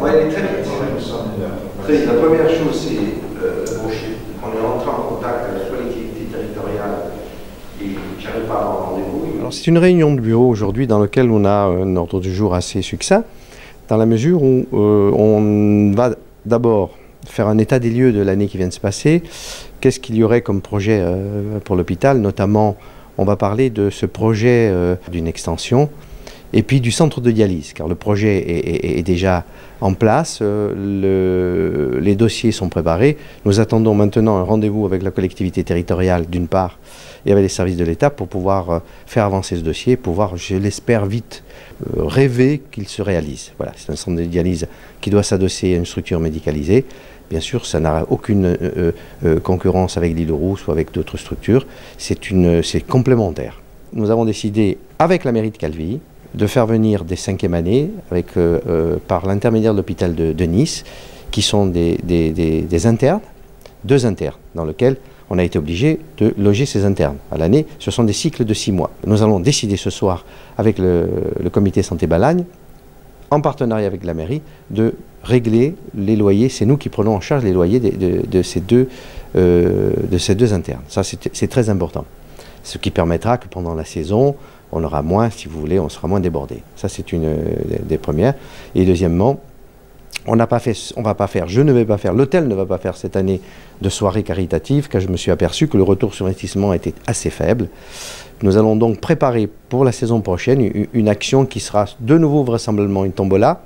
Oui, elle est très vite. Très vite. La première chose, c'est qu'on est rentré en contact avec la collectivité territoriale et j'arrive pas à avoir un rendez-vous. Alors c'est une réunion de bureau aujourd'hui dans laquelle on a un ordre du jour assez succinct, dans la mesure où on va d'abord faire un état des lieux de l'année qui vient de se passer. Qu'est-ce qu'il y aurait comme projet pour l'hôpital? Notamment, on va parler de ce projet d'une extension et puis du centre de dialyse, car le projet est déjà en place, les dossiers sont préparés. Nous attendons maintenant un rendez-vous avec la collectivité territoriale d'une part et avec les services de l'État pour pouvoir faire avancer ce dossier, pouvoir, je l'espère, vite rêver qu'il se réalise. Voilà, c'est un centre de dialyse qui doit s'adosser à une structure médicalisée. Bien sûr, ça n'a aucune concurrence avec l'Île-aux-Rousses ou avec d'autres structures. C'est complémentaire. Nous avons décidé, avec la mairie de Calvi, de faire venir des 5e années par l'intermédiaire de l'hôpital de Nice, qui sont des internes, 2 internes, dans lesquels on a été obligé de loger ces internes. À l'année, ce sont des cycles de 6 mois. Nous allons décider ce soir, avec le comité Santé Balagne, en partenariat avec la mairie, de régler les loyers. C'est nous qui prenons en charge les loyers de ces deux internes. Ça, c'est très important. Ce qui permettra que pendant la saison, on aura moins, si vous voulez, on sera moins débordé. Ça, c'est une des premières. Et deuxièmement, je ne vais pas faire, l'hôtel ne va pas faire cette année de soirée caritative, car je me suis aperçu que le retour sur investissement était assez faible. Nous allons donc préparer pour la saison prochaine une action qui sera de nouveau vraisemblablement une tombola,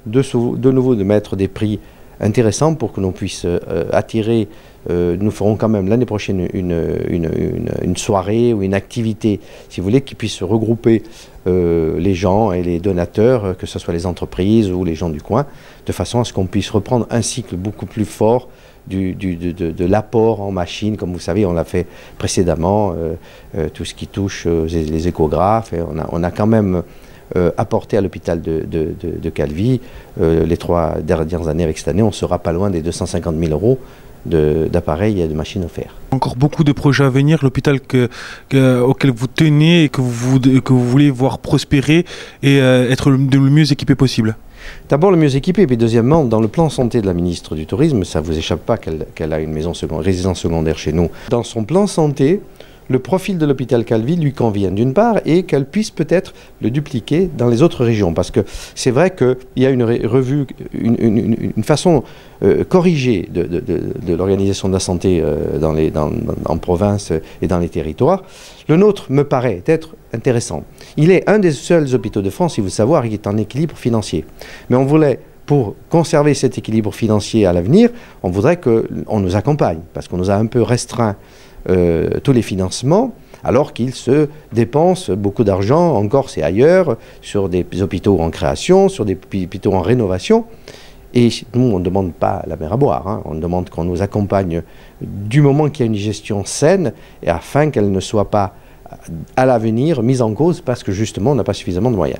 de nouveau de mettre des prix intéressants pour que l'on puisse attirer. Nous ferons quand même l'année prochaine une soirée ou une activité, si vous voulez, qui puisse regrouper les gens et les donateurs, que ce soit les entreprises ou les gens du coin, de façon à ce qu'on puisse reprendre un cycle beaucoup plus fort de l'apport en machines. Comme vous savez, on l'a fait précédemment, tout ce qui touche les échographes, et on a quand même apporté à l'hôpital de Calvi les 3 dernières années. Avec cette année, on sera pas loin des 250 000 € d'appareils et de machines offerts. Encore beaucoup de projets à venir, l'hôpital auquel vous tenez et que vous voulez voir prospérer et être le mieux équipé possible. D'abord le mieux équipé, et puis deuxièmement, dans le plan santé de la ministre du Tourisme, ça ne vous échappe pas qu'elle a une résidence secondaire chez nous. Dans son plan santé, le profil de l'hôpital Calvi lui convient d'une part, et qu'elle puisse peut-être le dupliquer dans les autres régions. Parce que c'est vrai qu'il y a une revue, une façon corrigée de l'organisation de la santé en province et dans les territoires. Le nôtre me paraît être intéressant. Il est un des seuls hôpitaux de France, si vous savoir, qui est en équilibre financier. Mais on voulait, pour conserver cet équilibre financier à l'avenir, on voudrait qu'on nous accompagne, parce qu'on nous a un peu restreint tous les financements, alors qu'ils se dépensent beaucoup d'argent en Corse et ailleurs, sur des hôpitaux en création, sur des hôpitaux en rénovation. Et nous, on ne demande pas la mer à boire, hein. On demande qu'on nous accompagne du moment qu'il y a une gestion saine, et afin qu'elle ne soit pas à l'avenir mise en cause parce que justement on n'a pas suffisamment de moyens.